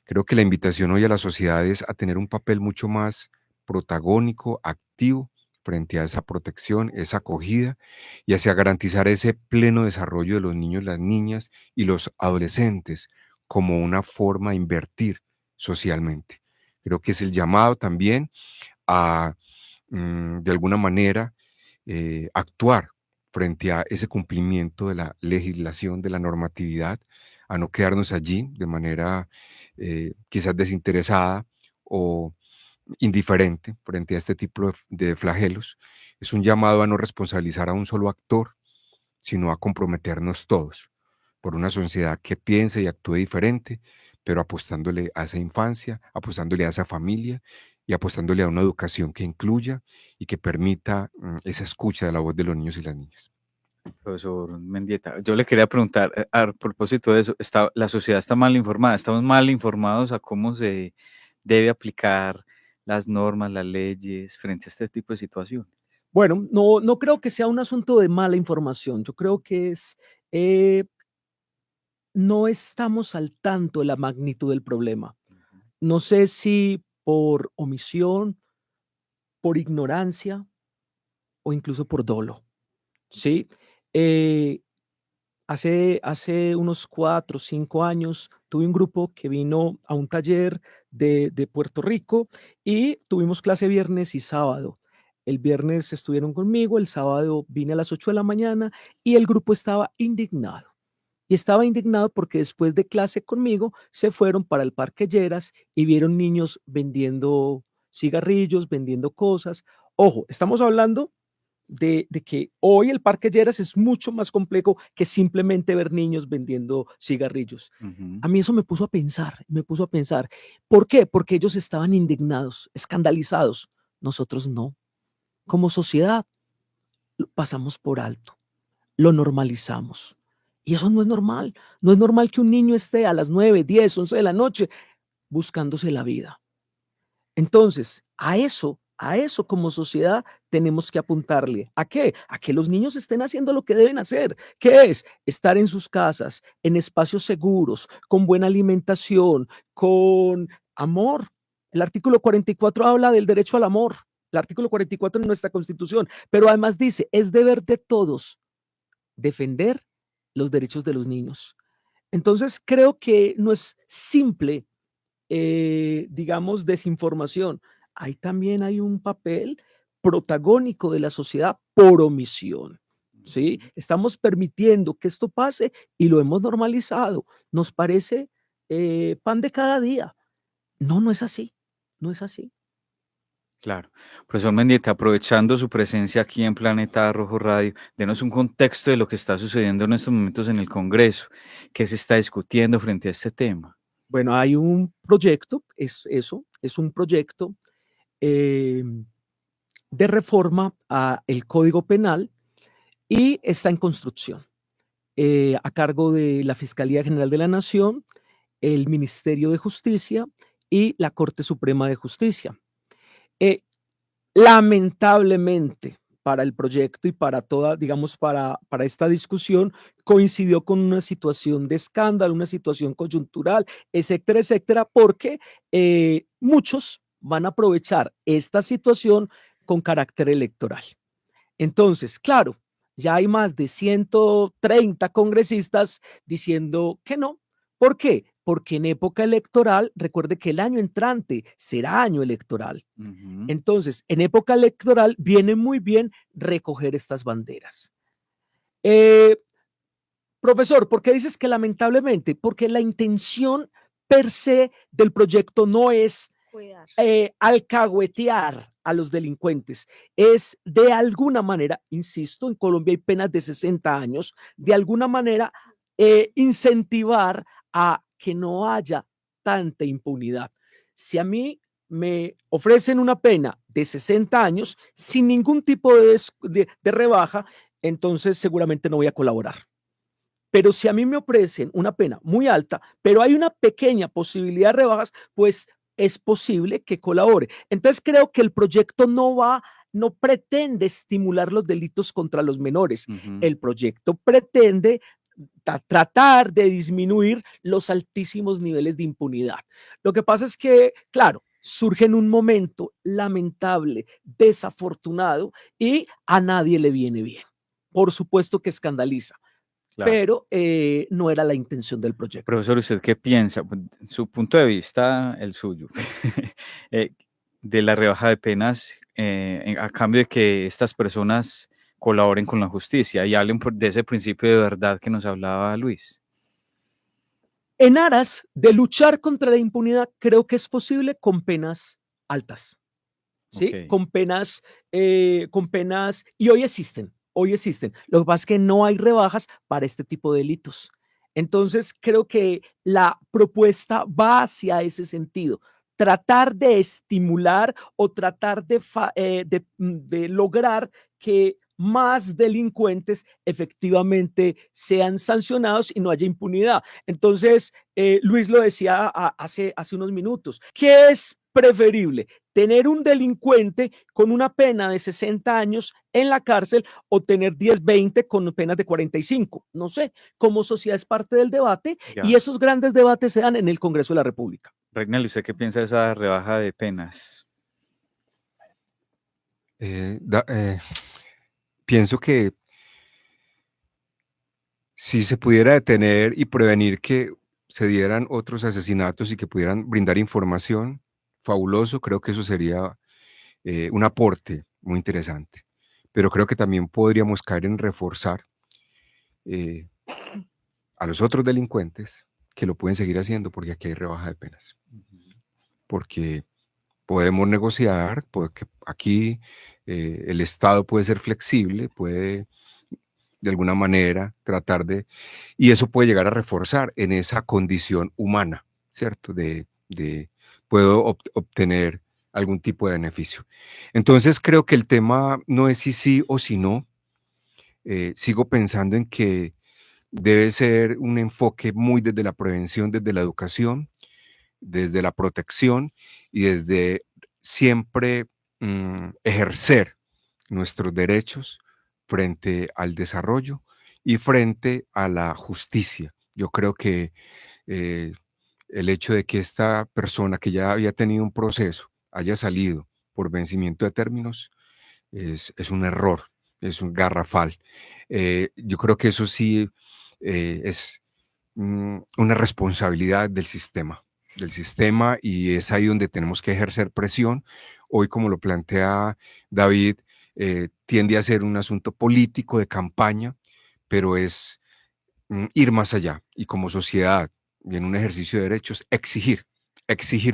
Creo que la invitación hoy a la sociedad es a tener un papel mucho más protagónico, activo, frente a esa protección, esa acogida, y hacia garantizar ese pleno desarrollo de los niños, las niñas y los adolescentes como una forma de invertir socialmente. Creo que es el llamado también a, de alguna manera, actuar frente a ese cumplimiento de la legislación, de la normatividad, a no quedarnos allí de manera quizás desinteresada o indiferente frente a este tipo de flagelos. Es un llamado a no responsabilizar a un solo actor, sino a comprometernos todos por una sociedad que piense y actúe diferente, pero apostándole a esa infancia, apostándole a esa familia y apostándole a una educación que incluya y que permita esa escucha de la voz de los niños y las niñas. Profesor Mendieta, yo le quería preguntar, a propósito de eso, la sociedad está mal informada, estamos mal informados a cómo se debe aplicar las normas, las leyes frente a este tipo de situaciones. Bueno, no creo que sea un asunto de mala información. Yo creo que no estamos al tanto de la magnitud del problema. No sé si por omisión, por ignorancia o incluso por dolo, ¿sí? Hace unos 4 o 5 años tuve un grupo que vino a un taller de Puerto Rico y tuvimos clase viernes y sábado. El viernes estuvieron conmigo, el sábado vine a las 8 de la mañana y el grupo estaba indignado. Y estaba indignado porque después de clase conmigo se fueron para el Parque Lleras y vieron niños vendiendo cigarrillos, vendiendo cosas. Ojo, estamos hablando de que hoy el Parque Lleras es mucho más complejo que simplemente ver niños vendiendo cigarrillos. A mí eso me puso a pensar. ¿Por qué? Porque ellos estaban indignados, escandalizados. Nosotros no. Como sociedad lo pasamos por alto, lo normalizamos. Y eso no es normal. No es normal que un niño esté a las 9, 10, 11 de la noche buscándose la vida. Entonces, a eso como sociedad tenemos que apuntarle. ¿A qué? A que los niños estén haciendo lo que deben hacer. ¿Qué es? Estar en sus casas, en espacios seguros, con buena alimentación, con amor. El artículo 44 habla del derecho al amor. El artículo 44 en nuestra Constitución. Pero además dice, es deber de todos defender los derechos de los niños. Entonces, creo que no es simple digamos, desinformación. Ahí también hay un papel protagónico de la sociedad por omisión. ¿Sí? Estamos permitiendo que esto pase y lo hemos normalizado. Nos parece pan de cada día. No es así. No es así. Claro. Profesor Mendieta, aprovechando su presencia aquí en Planeta Rojo Radio, denos un contexto de lo que está sucediendo en estos momentos en el Congreso. ¿Qué se está discutiendo frente a este tema? Bueno, hay un proyecto, es un proyecto de reforma al Código Penal y está en construcción a cargo de la Fiscalía General de la Nación, el Ministerio de Justicia y la Corte Suprema de Justicia. Lamentablemente, para el proyecto y para toda, digamos, para esta discusión, coincidió con una situación de escándalo, una situación coyuntural, etcétera, etcétera, porque muchos van a aprovechar esta situación con carácter electoral. Entonces, claro, ya hay más de 130 congresistas diciendo que no. ¿Por qué? Porque en época electoral, recuerde que el año entrante será año electoral. Entonces, en época electoral viene muy bien recoger estas banderas. Profesor, ¿por qué dices que lamentablemente? Porque la intención per se del proyecto no es alcahuetear a los delincuentes, es de alguna manera, insisto, en Colombia hay penas de 60 años, de alguna manera incentivar a que no haya tanta impunidad. Si a mí me ofrecen una pena de 60 años sin ningún tipo de rebaja, entonces seguramente no voy a colaborar. Pero si a mí me ofrecen una pena muy alta, pero hay una pequeña posibilidad de rebajas, pues es posible que colabore. Entonces creo que el proyecto no pretende estimular los delitos contra los menores. El proyecto pretende tratar de disminuir los altísimos niveles de impunidad. Lo que pasa es que, claro, surge en un momento lamentable, desafortunado, y a nadie le viene bien. Por supuesto que escandaliza. Claro. Pero no era la intención del proyecto. Profesor, ¿usted qué piensa? Su punto de vista, el suyo, de la rebaja de penas a cambio de que estas personas colaboren con la justicia y hablen de ese principio de verdad que nos hablaba Luis. En aras de luchar contra la impunidad, creo que es posible con penas altas, ¿sí? Okay. Con penas, y hoy existen. Lo que pasa es que no hay rebajas para este tipo de delitos. Entonces, creo que la propuesta va hacia ese sentido. Tratar de estimular o tratar de lograr que más delincuentes efectivamente sean sancionados y no haya impunidad. Entonces, Luis lo decía hace unos minutos. ¿Qué es preferible? ¿Tener un delincuente con una pena de 60 años en la cárcel o tener 10, 20 con penas de 45? No sé, como sociedad es parte del debate y esos grandes debates se dan en el Congreso de la República. Regnell, ¿usted qué piensa de esa rebaja de penas? Pienso que si se pudiera detener y prevenir que se dieran otros asesinatos y que pudieran brindar información, fabuloso, creo que eso sería un aporte muy interesante. Pero creo que también podríamos caer en reforzar a los otros delincuentes que lo pueden seguir haciendo porque aquí hay rebaja de penas. Porque podemos negociar, porque aquí el Estado puede ser flexible, puede de alguna manera tratar de, y eso puede llegar a reforzar en esa condición humana, ¿cierto? Puedo obtener algún tipo de beneficio. Entonces creo que el tema no es si sí o si no. Sigo pensando en que debe ser un enfoque muy desde la prevención, desde la educación, desde la protección y desde siempre ejercer nuestros derechos frente al desarrollo y frente a la justicia. Yo creo que el hecho de que esta persona que ya había tenido un proceso haya salido por vencimiento de términos es un error, es un garrafal. Yo creo que eso sí es una responsabilidad del sistema y es ahí donde tenemos que ejercer presión. Hoy, como lo plantea David, tiende a ser un asunto político de campaña, pero es ir más allá y como sociedad y en un ejercicio de derechos exigir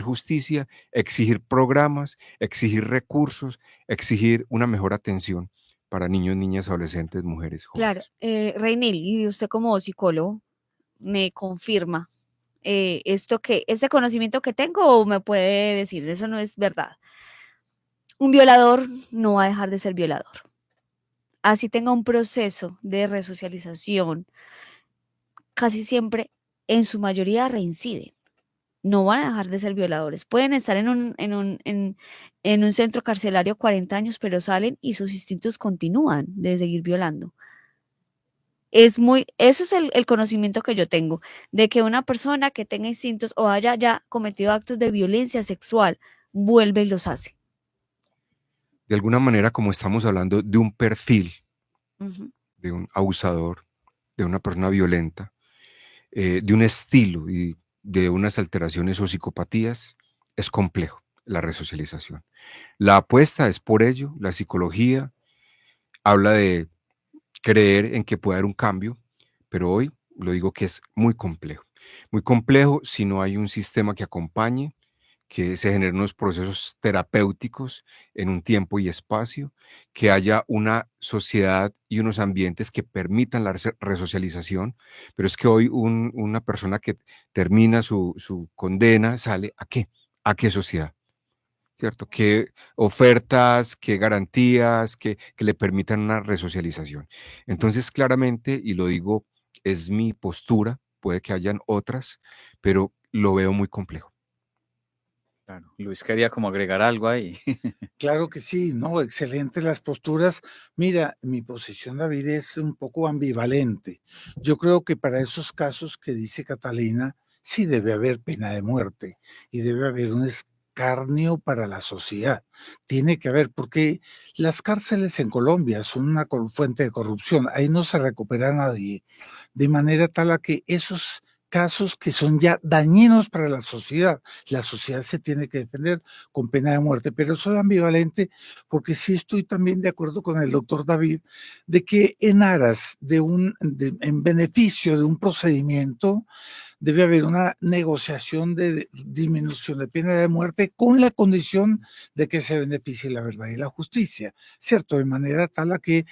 justicia, exigir programas, exigir recursos, exigir una mejor atención para niños, niñas, adolescentes, mujeres, jóvenes. Claro, Reynel, y usted como psicólogo me confirma este conocimiento que tengo o me puede decir, eso no es verdad. Un violador no va a dejar de ser violador. Así tenga un proceso de resocialización, casi siempre, en su mayoría reinciden. no van a dejar de ser violadores. Pueden estar en un centro carcelario 40 años, pero salen y sus instintos continúan de seguir violando. Eso es el conocimiento que yo tengo, de que una persona que tenga instintos o haya ya cometido actos de violencia sexual, vuelve y los hace. De alguna manera, como estamos hablando de un perfil, Ujú. de un abusador, de una persona violenta, de un estilo y de unas alteraciones o psicopatías, es complejo la resocialización. La apuesta es por ello, la psicología habla de creer en que puede haber un cambio, pero hoy lo digo que es muy complejo si no hay un sistema que acompañe, que se generen unos procesos terapéuticos en un tiempo y espacio, que haya una sociedad y unos ambientes que permitan la resocialización, pero es que hoy una persona que termina su condena sale ¿a qué? ¿A qué sociedad? ¿Cierto? ¿Qué ofertas, qué garantías que le permitan una resocialización? Entonces, claramente, y lo digo, es mi postura, puede que hayan otras, pero lo veo muy complejo. Claro. Luis quería como agregar algo ahí. Claro que sí, no, excelente las posturas. Mira, mi posición, David, es un poco ambivalente. Yo creo que para esos casos que dice Catalina, sí debe haber pena de muerte y debe haber un escarnio para la sociedad. Tiene que haber, porque las cárceles en Colombia son una fuente de corrupción. Ahí no se recupera nadie. De manera tal a que esos casos que son ya dañinos para la sociedad se tiene que defender con pena de muerte, pero soy ambivalente porque sí estoy también de acuerdo con el doctor David de que en aras en beneficio de un procedimiento, debe haber una negociación de disminución de pena de muerte con la condición de que se beneficie la verdad y la justicia, ¿cierto? De manera tal a que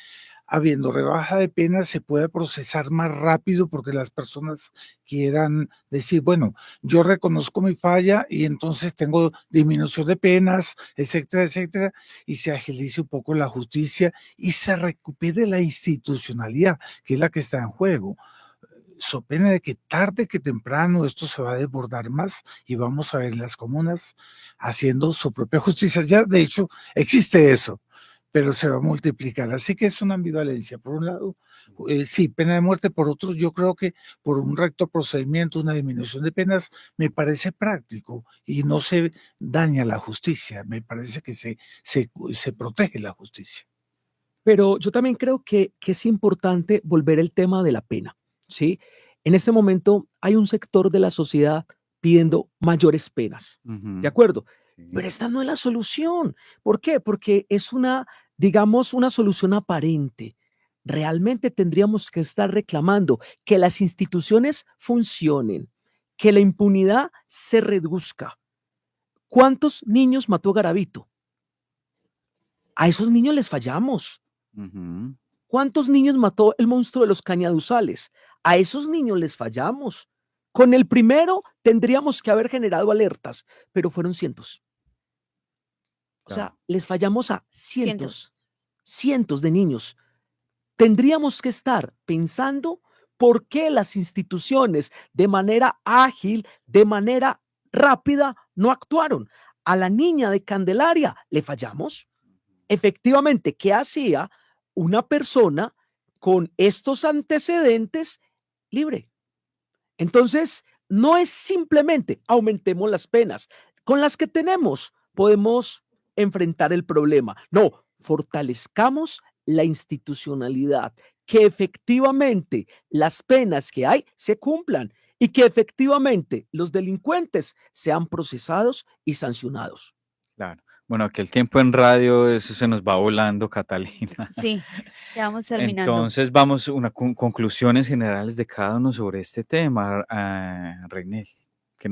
habiendo rebaja de penas se pueda procesar más rápido porque las personas quieran decir, bueno, yo reconozco mi falla y entonces tengo disminución de penas, etcétera, etcétera, y se agilice un poco la justicia y se recupere la institucionalidad, que es la que está en juego. So pena de que tarde que temprano esto se va a desbordar más y vamos a ver las comunas haciendo su propia justicia. Ya, de hecho, existe eso, pero se va a multiplicar. Así que es una ambivalencia. Por un lado, sí, pena de muerte. Por otro, yo creo que por un recto procedimiento, una disminución de penas, me parece práctico y no se daña la justicia. Me parece que se protege la justicia. Pero yo también creo que es importante volver el tema de la pena, ¿sí? En este momento hay un sector de la sociedad pidiendo mayores penas, ¿de acuerdo? Sí. Pero esta no es la solución. ¿Por qué? Porque es digamos, una solución aparente. Realmente tendríamos que estar reclamando que las instituciones funcionen, que la impunidad se reduzca. ¿Cuántos niños mató Garavito? A esos niños les fallamos. Ujú. ¿Cuántos niños mató el monstruo de los cañaduzales? A esos niños les fallamos. Con el primero tendríamos que haber generado alertas, pero fueron cientos. O sea, Claro. les fallamos a cientos de niños. Tendríamos que estar pensando por qué las instituciones de manera ágil, de manera rápida, no actuaron. A la niña de Candelaria le fallamos. Efectivamente, ¿qué hacía una persona con estos antecedentes libre? Entonces, no es simplemente aumentemos las penas. Con las que tenemos podemos enfrentar el problema. No, fortalezcamos la institucionalidad, que efectivamente las penas que hay se cumplan y que efectivamente los delincuentes sean procesados y sancionados. Claro. Bueno, que el tiempo en radio, eso se nos va volando, Catalina. Sí, ya vamos terminando. Entonces, vamos a conclusiones generales de cada uno sobre este tema. Reinel, ¿qué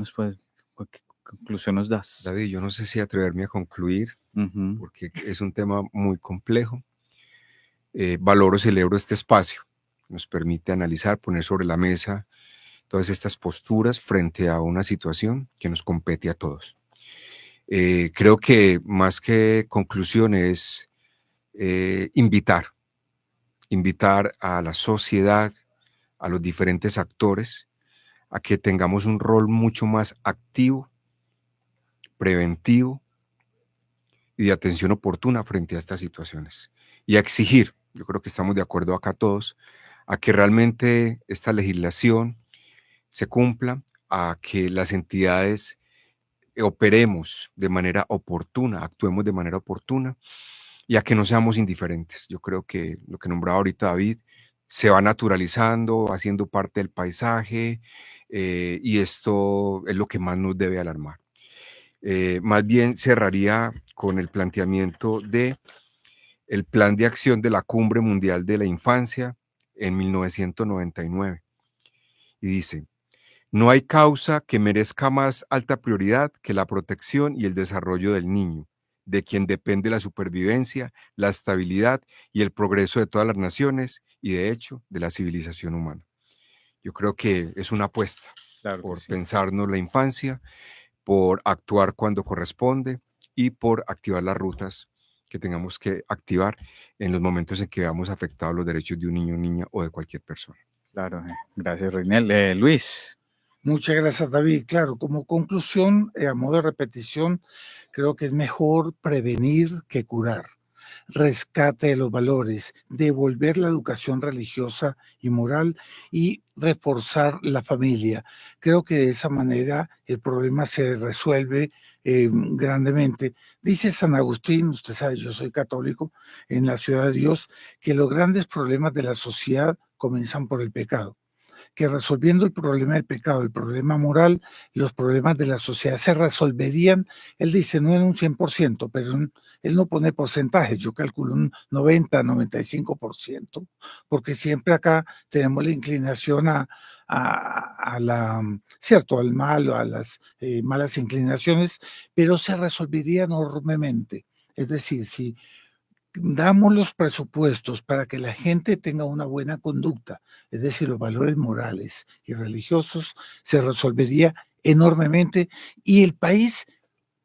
conclusión nos das? David, yo no sé si atreverme a concluir, porque es un tema muy complejo. Celebro este espacio. Nos permite analizar, poner sobre la mesa todas estas posturas frente a una situación que nos compete a todos. Creo que más que conclusión es invitar a la sociedad, a los diferentes actores, a que tengamos un rol mucho más activo, preventivo y de atención oportuna frente a estas situaciones. Y a exigir, yo creo que estamos de acuerdo acá todos, a que realmente esta legislación se cumpla, a que las entidades operemos de manera oportuna, actuemos de manera oportuna y a que no seamos indiferentes. Yo creo que lo que nombraba ahorita David se va naturalizando, haciendo parte del paisaje y esto es lo que más nos debe alarmar. Más bien cerraría con el planteamiento de el Plan de Acción de la Cumbre Mundial de la Infancia en 1999 y dice: no hay causa que merezca más alta prioridad que la protección y el desarrollo del niño, de quien depende la supervivencia, la estabilidad y el progreso de todas las naciones y, de hecho, de la civilización humana. Yo creo que es una apuesta por pensarnos la infancia, por actuar cuando corresponde y por activar las rutas que tengamos que activar en los momentos en que veamos afectados los derechos de un niño, niña o de cualquier persona. Claro, gracias, Reinel. Luis. Muchas gracias, David. Claro, como conclusión, a modo de repetición, creo que es mejor prevenir que curar. Rescate de los valores, devolver la educación religiosa y moral y reforzar la familia. Creo que de esa manera el problema se resuelve grandemente. Dice San Agustín, usted sabe, yo soy católico, en la Ciudad de Dios, que los grandes problemas de la sociedad comienzan por el pecado, que resolviendo el problema del pecado, el problema moral, los problemas de la sociedad se resolverían, él dice, no en un 100%, pero él no pone porcentaje, yo calculo un 90, 95%, porque siempre acá tenemos la inclinación cierto, al mal, a las malas inclinaciones, pero se resolvería enormemente. Es decir, si damos los presupuestos para que la gente tenga una buena conducta, es decir, los valores morales y religiosos, se resolvería enormemente y el país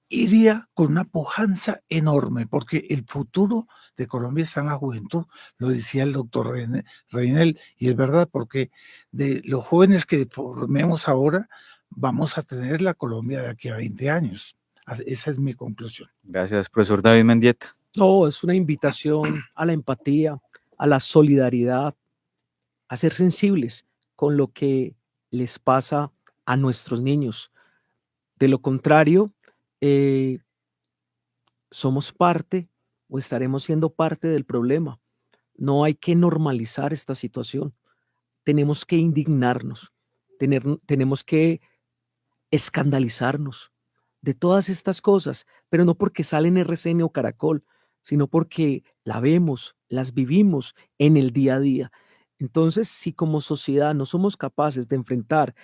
iría con una pujanza enorme, porque el futuro de Colombia está en la juventud, lo decía el doctor Reinel, y es verdad, porque de los jóvenes que formemos ahora, vamos a tener la Colombia de aquí a 20 años. Esa es mi conclusión. Gracias, profesor David Mendieta. No, es una invitación a la empatía, a la solidaridad, a ser sensibles con lo que les pasa a nuestros niños. De lo contrario, somos parte o estaremos siendo parte del problema. No hay que normalizar esta situación. Tenemos que indignarnos, tenemos que escandalizarnos de todas estas cosas, pero no porque salen RCN o Caracol, sino porque la vemos, las vivimos en el día a día. Entonces, si como sociedad no somos capaces de enfrentar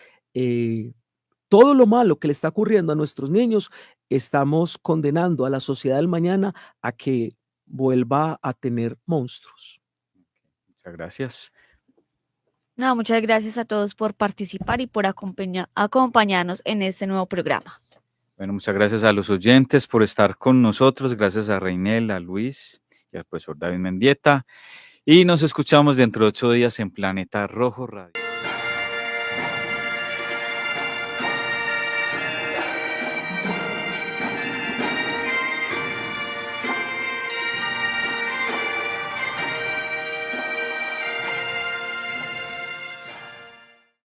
todo lo malo que le está ocurriendo a nuestros niños, estamos condenando a la sociedad del mañana a que vuelva a tener monstruos. Muchas gracias. No, muchas gracias a todos por participar y por acompañarnos en este nuevo programa. Bueno, muchas gracias a los oyentes por estar con nosotros. Gracias a Reinel, a Luis y al profesor David Mendieta. Y nos escuchamos dentro de 8 días en Planeta Rojo Radio.